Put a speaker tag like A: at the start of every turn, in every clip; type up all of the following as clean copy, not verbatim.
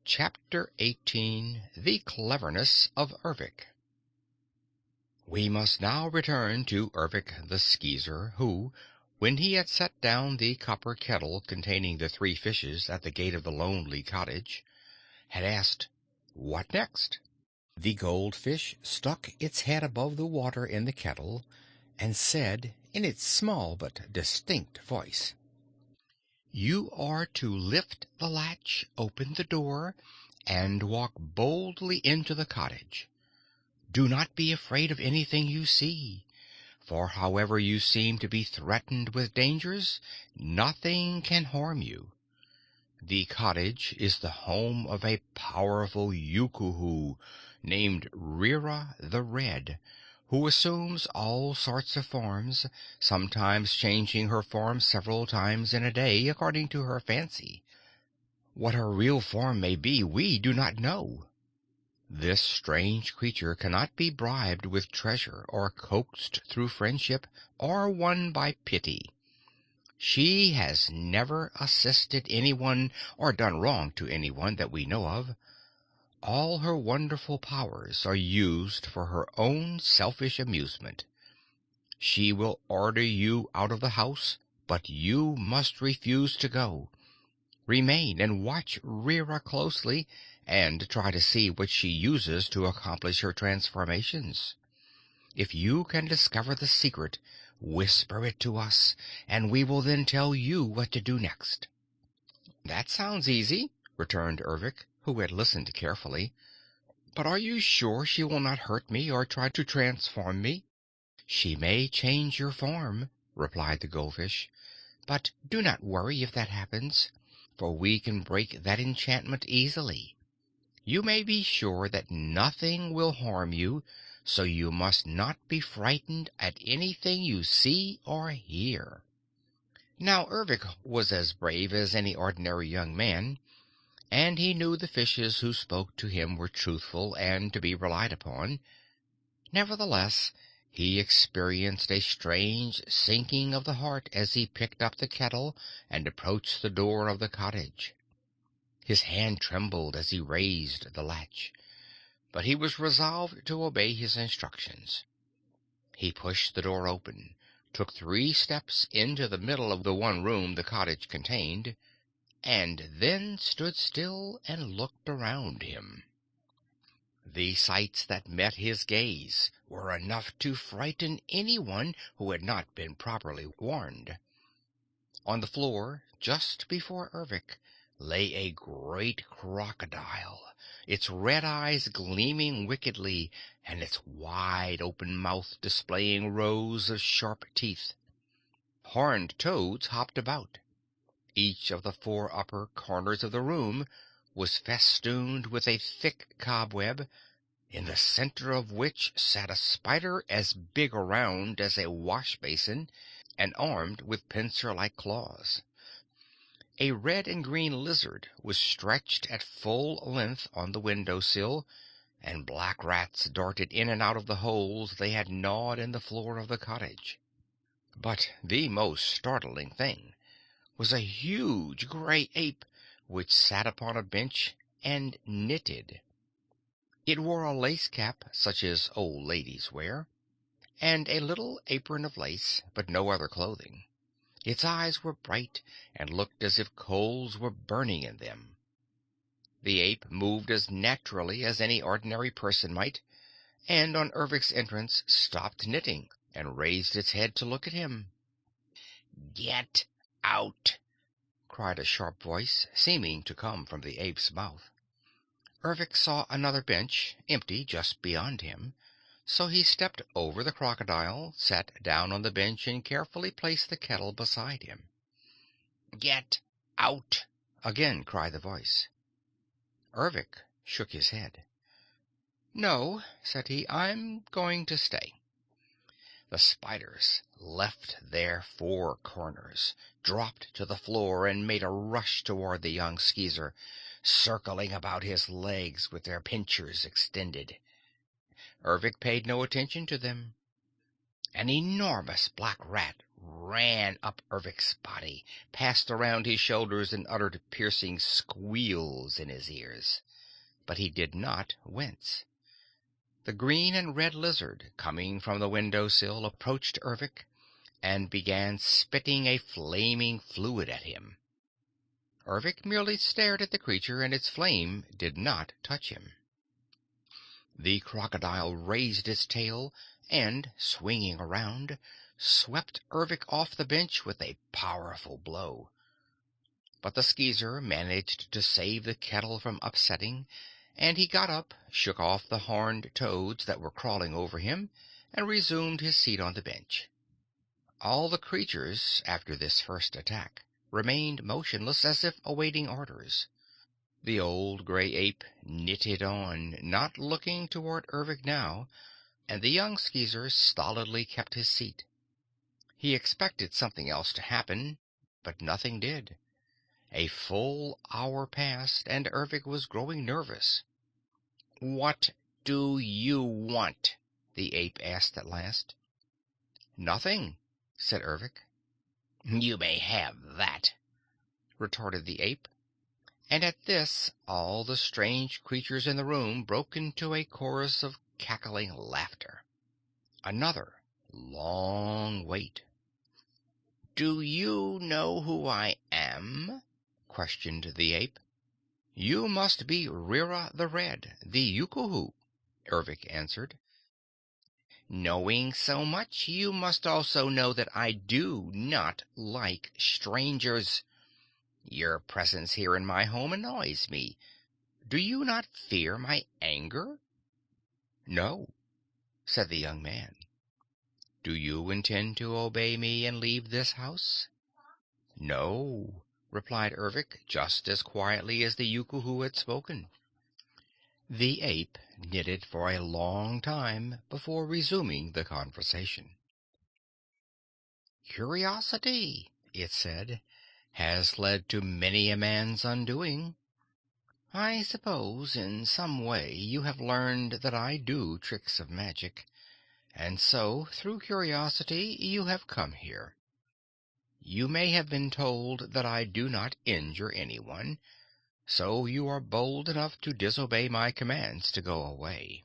A: Chapter 18 The Cleverness of Ervic. We must now return to Ervic the Skeezer, who, when he had set down the copper kettle containing the three fishes at the gate of the lonely cottage, had asked, "What next?" The goldfish stuck its head above the water in the kettle, and said, in its small but distinct voice, "You are to lift the latch, open the door, and walk boldly into the cottage. Do not be afraid of anything you see, for however you seem to be threatened with dangers, nothing can harm you. The cottage is the home of a powerful Yookoohoo named Rira the Red, who assumes all sorts of forms, sometimes changing her form several times in a day, according to her fancy. What her real form may be we do not know. This strange creature cannot be bribed with treasure, or coaxed through friendship, or won by pity. She has never assisted anyone or done wrong to anyone that we know of. All her wonderful powers are used for her own selfish amusement. She will order you out of the house, but you must refuse to go. Remain and watch Rira closely, and try to see what she uses to accomplish her transformations. If you can discover the secret, whisper it to us, and we will then tell you what to do next." "That sounds easy," returned Ervic, who had listened carefully. "But are you sure she will not hurt me or try to transform me?" "She may change your form," replied the goldfish, "but do not worry if that happens, for we can break that enchantment easily. You may be sure that nothing will harm you, so you must not be frightened at anything you see or hear." Now Ervic was as brave as any ordinary young man, and he knew the fishes who spoke to him were truthful and to be relied upon. Nevertheless, he experienced a strange sinking of the heart as he picked up the kettle and approached the door of the cottage. His hand trembled as he raised the latch, but he was resolved to obey his instructions. He pushed the door open, took 3 steps into the middle of the one room the cottage contained, and then stood still and looked around him. The sights that met his gaze were enough to frighten anyone who had not been properly warned. On the floor, just before Ervic, lay a great crocodile, its red eyes gleaming wickedly, and its wide open mouth displaying rows of sharp teeth. Horned toads hopped about. Each of the 4 upper corners of the room was festooned with a thick cobweb, in the center of which sat a spider as big around as a wash-basin, and armed with pincer-like claws. A red and green lizard was stretched at full length on the window-sill, and black rats darted in and out of the holes they had gnawed in the floor of the cottage. But the most startling thing was a huge gray ape, which sat upon a bench and knitted. It wore a lace cap, such as old ladies wear, and a little apron of lace, but no other clothing. Its eyes were bright, and looked as if coals were burning in them. The ape moved as naturally as any ordinary person might, and on Ervic's entrance stopped knitting, and raised its head to look at him. "Get out!" cried a sharp voice, seeming to come from the ape's mouth. Ervic saw another bench, empty, just beyond him, so he stepped over the crocodile, sat down on the bench, and carefully placed the kettle beside him. "Get out!" again cried the voice. Ervic shook his head. "No," said he, "I'm going to stay." The spiders left their 4 corners, dropped to the floor, and made a rush toward the young Skeezer, circling about his legs with their pincers extended. Ervic paid no attention to them. An enormous black rat ran up Ervic's body, passed around his shoulders, and uttered piercing squeals in his ears. But he did not wince. The green and red lizard, coming from the window sill, approached Ervic and began spitting a flaming fluid at him. Ervic merely stared at the creature, and its flame did not touch him. The crocodile raised its tail and, swinging around, swept Ervic off the bench with a powerful blow. But the Skeezer managed to save the kettle from upsetting, and he got up, shook off the horned toads that were crawling over him, and resumed his seat on the bench. All the creatures, after this first attack, remained motionless as if awaiting orders. The old gray ape knitted on, not looking toward Ervic now, and the young Skeezer stolidly kept his seat. He expected something else to happen, but nothing did. A full hour passed, and Ervic was growing nervous. "What do you want?" the ape asked at last. "Nothing," said Ervic. "You may have that," retorted the ape. And at this all the strange creatures in the room broke into a chorus of cackling laughter. Another long wait. "Do you know who I am?" questioned the ape. "You must be Rira the Red, the Yookoohoo," Ervic answered. "Knowing so much, you must also know that I do not like strangers. Your presence here in my home annoys me. Do you not fear my anger?" "No," said the young man. "Do you intend to obey me and leave this house?" "No," replied Ervic, just as quietly as the Yookoohoo had spoken. The ape knitted for a long time before resuming the conversation. "Curiosity," it said, "has led to many a man's undoing. I suppose in some way you have learned that I do tricks of magic, and so, through curiosity, you have come here. You may have been told that I do not injure anyone, so you are bold enough to disobey my commands to go away.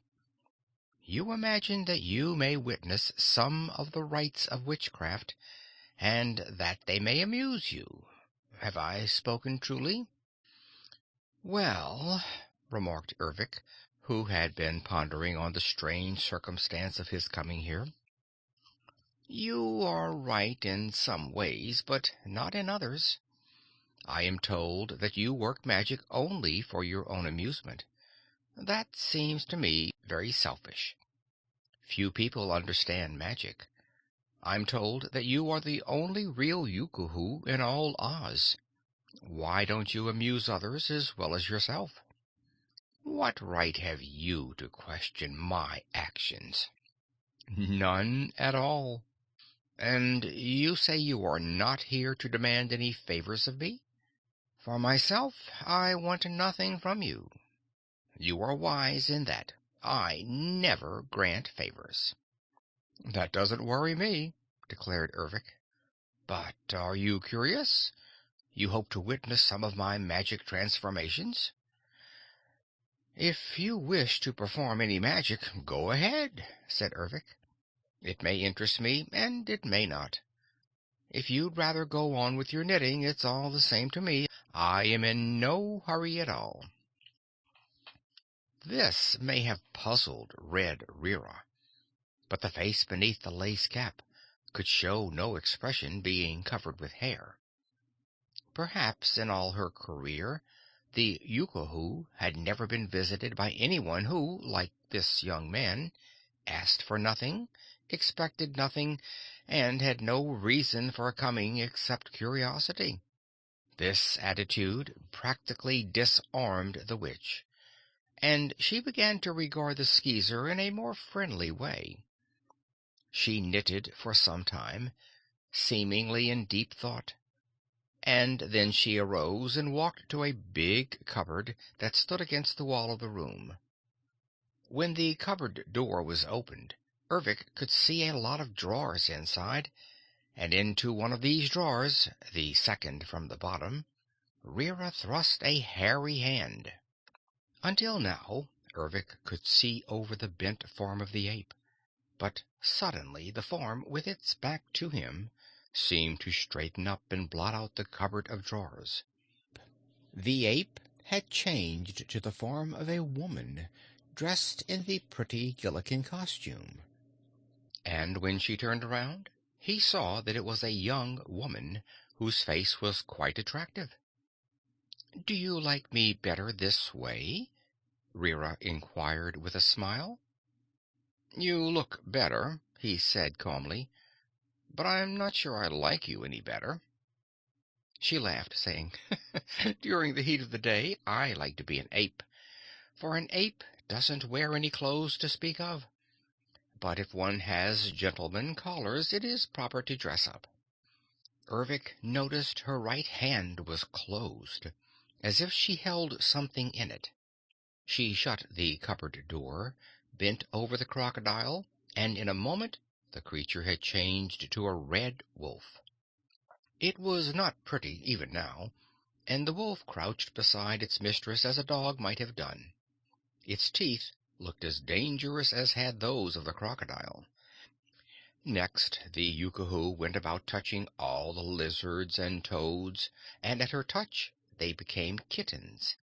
A: You imagine that you may witness some of the rites of witchcraft, and that they may amuse you. Have I spoken truly?" "Well," remarked Ervic, who had been pondering on the strange circumstance of his coming here, "you are right in some ways, but not in others. I am told that you work magic only for your own amusement. That seems to me very selfish. Few people understand magic. I'm told that you are the only real Yookoohoo in all Oz. Why don't you amuse others as well as yourself? What right have you to question my actions?" "None at all." "And you say you are not here to demand any favors of me?" "For myself, I want nothing from you. You are wise in that. I never grant favors." "That doesn't worry me," declared Ervic. "But are you curious? You hope to witness some of my magic transformations?" "If you wish to perform any magic, go ahead," said Ervic. "It may interest me, and it may not. If you'd rather go on with your knitting, it's all the same to me. I am in no hurry at all." This may have puzzled Red Rira, but the face beneath the lace cap could show no expression, being covered with hair. Perhaps in all her career the Yookoohoo had never been visited by anyone who, like this young man, asked for nothing, expected nothing, and had no reason for coming except curiosity. This attitude practically disarmed the witch, and she began to regard the Skeezer in a more friendly way. She knitted for some time, seemingly in deep thought, and then she arose and walked to a big cupboard that stood against the wall of the room. When the cupboard door was opened, Ervic could see a lot of drawers inside, and into one of these drawers, the second from the bottom, Reera thrust a hairy hand. Until now, Ervic could see over the bent form of the ape, but suddenly the form, with its back to him, seemed to straighten up and blot out the cupboard of drawers. The ape had changed to the form of a woman, dressed in the pretty Gillikin costume. And when she turned around, he saw that it was a young woman whose face was quite attractive. "Do you like me better this way?" Reera inquired with a smile. "You look better," he said calmly, "but I'm not sure I like you any better." She laughed, saying, "During the heat of the day, I like to be an ape, for an ape doesn't wear any clothes to speak of. But if one has gentleman callers, it is proper to dress up." Ervic noticed her right hand was closed, as if she held something in it. She shut the cupboard door, bent over the crocodile, and in a moment the creature had changed to a red wolf. It was not pretty, even now, and the wolf crouched beside its mistress as a dog might have done. Its teeth looked as dangerous as had those of the crocodile. Next, the Yookoohoo went about touching all the lizards and toads, and at her touch they became kittens.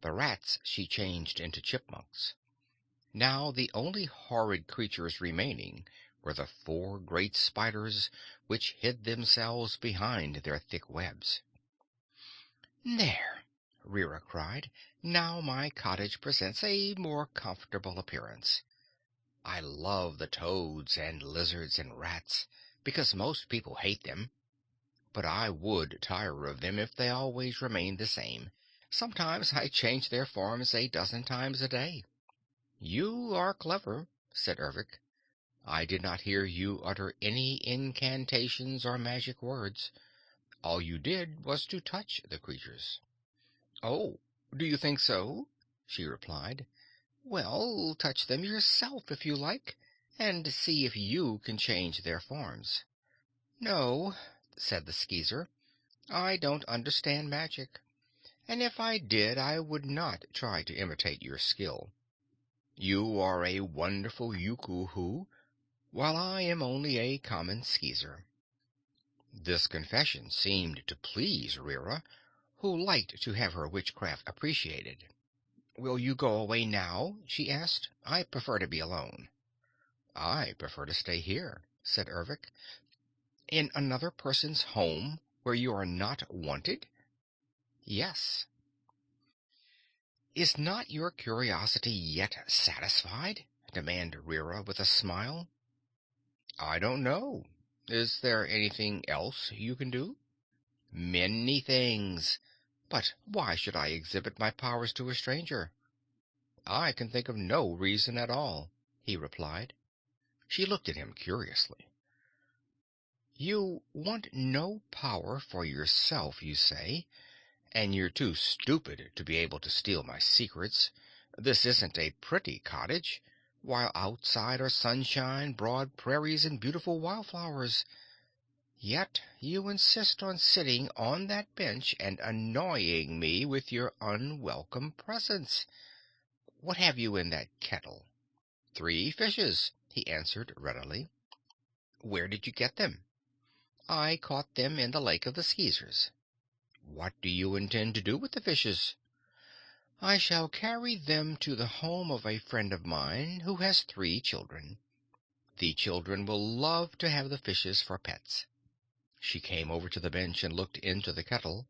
A: The rats she changed into chipmunks. Now the only horrid creatures remaining were the 4 great spiders, which hid themselves behind their thick webs. "There!" Reera cried. "Now my cottage presents a more comfortable appearance. I love the toads and lizards and rats, because most people hate them. But I would tire of them if they always remained the same. Sometimes I change their forms a dozen times a day." "You are clever," said Ervic. "I did not hear you utter any incantations or magic words. All you did was to touch the creatures." "Oh, do you think so?" she replied. "Well, touch them yourself if you like, and see if you can change their forms." "No," said the Skeezer. "I don't understand magic, and if I did I would not try to imitate your skill. You are a wonderful Yookoohoo, while I am only a common Skeezer." This confession seemed to please Reera, who liked to have her witchcraft appreciated. "Will you go away now?" she asked. "I prefer to be alone." "I prefer to stay here," said Ervic. "In another person's home, where you are not wanted?" "Yes." "Is not your curiosity yet satisfied?" demanded Reera with a smile. "I don't know. Is there anything else you can do?" "Many things. But why should I exhibit my powers to a stranger?" "I can think of no reason at all," he replied. She looked at him curiously. "You want no power for yourself, you say, and you're too stupid to be able to steal my secrets. This isn't a pretty cottage, while outside are sunshine, broad prairies, and beautiful wildflowers. Yet you insist on sitting on that bench and annoying me with your unwelcome presence. What have you in that kettle?" "3 fishes," he answered readily. "Where did you get them?" "I caught them in the lake of the Skeezers." "What do you intend to do with the fishes?" "I shall carry them to the home of a friend of mine who has 3 children. The children will love to have the fishes for pets." She came over to the bench and looked into the kettle,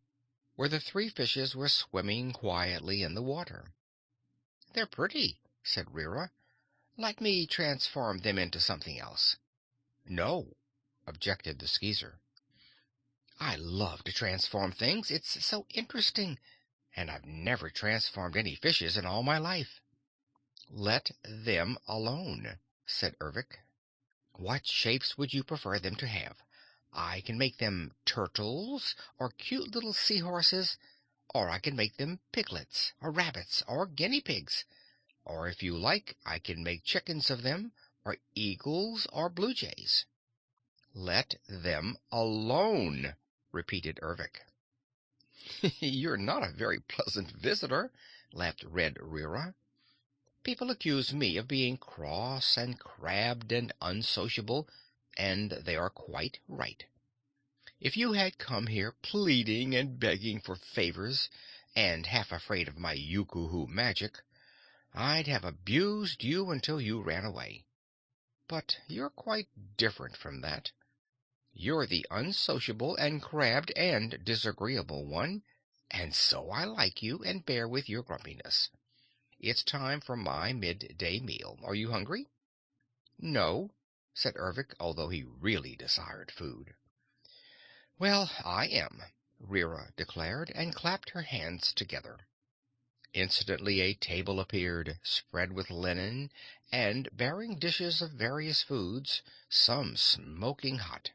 A: where the 3 fishes were swimming quietly in the water. "They're pretty," said Reera. "Let me transform them into something else." "No," objected the Skeezer. "I love to transform things. It's so interesting, and I've never transformed any fishes in all my life." "Let them alone," said Ervic. "What shapes would you prefer them to have? I can make them turtles, or cute little seahorses, or I can make them piglets, or rabbits, or guinea pigs, or if you like I can make chickens of them, or eagles, or blue jays." Let them alone, repeated Ervic. You're not a very pleasant visitor, laughed Red Rira. People accuse me of being cross and crabbed and unsociable, and they are quite right. If you had come here pleading and begging for favors, and half afraid of my Yukuhu magic, I'd have abused you until you ran away. But you're quite different from that. You're the unsociable and crabbed and disagreeable one, and so I like you and bear with your grumpiness. It's time for my midday meal. Are you hungry? No, said Ervic, although he really desired food. Well, I am, Rira declared, and clapped her hands together. Instantly a table appeared, spread with linen, and bearing dishes of various foods, some smoking hot.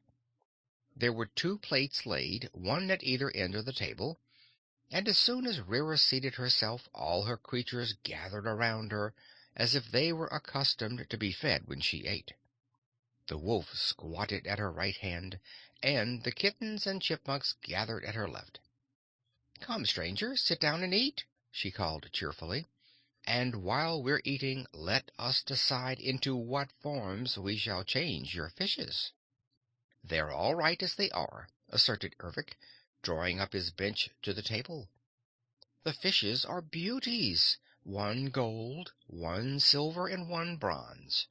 A: There were 2 plates laid, one at either end of the table, and as soon as Rira seated herself, all her creatures gathered around her, as if they were accustomed to be fed when she ate. The wolf squatted at her right hand, and the kittens and chipmunks gathered at her left. "Come, stranger, sit down and eat," she called cheerfully. "And while we're eating, let us decide into what forms we shall change your fishes." "They're all right as they are," asserted Ervic, drawing up his bench to the table. "The fishes are beauties, one gold, one silver, and one bronze.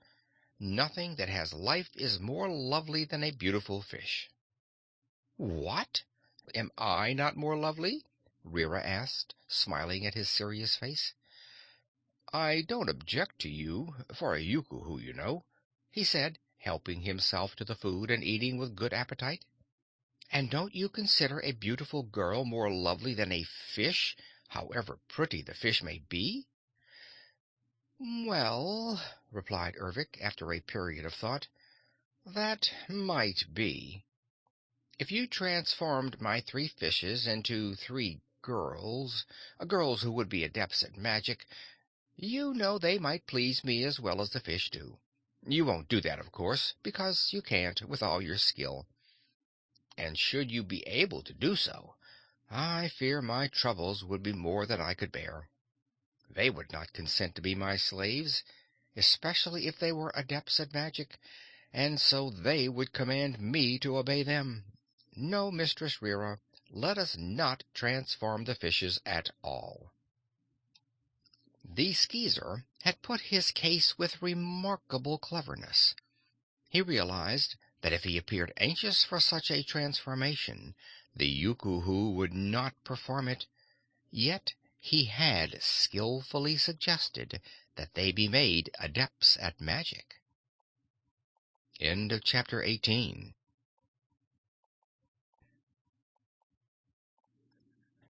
A: Nothing that has life is more lovely than a beautiful fish." "What? Am I not more lovely?" Rira asked, smiling at his serious face. "I don't object to you, for a Yookoohoo, you know," he said, helping himself to the food and eating with good appetite. "And don't you consider a beautiful girl more lovely than a fish, however pretty the fish may be?" "Well," replied Ervic, after a period of thought, "that might be. If you transformed my 3 fishes into 3 girls, girls who would be adepts at magic, you know they might please me as well as the fish do. You won't do that, of course, because you can't, with all your skill. And should you be able to do so, I fear my troubles would be more than I could bear. They would not consent to be my slaves, especially if they were adepts at magic, and so they would command me to obey them. No, Mistress Rira, let us not transform the fishes at all." The Skeezer had put his case with remarkable cleverness. He realized that if he appeared anxious for such a transformation, the Yookoohoo would not perform it, yet he had skillfully suggested that they be made adepts at magic. End of chapter 18.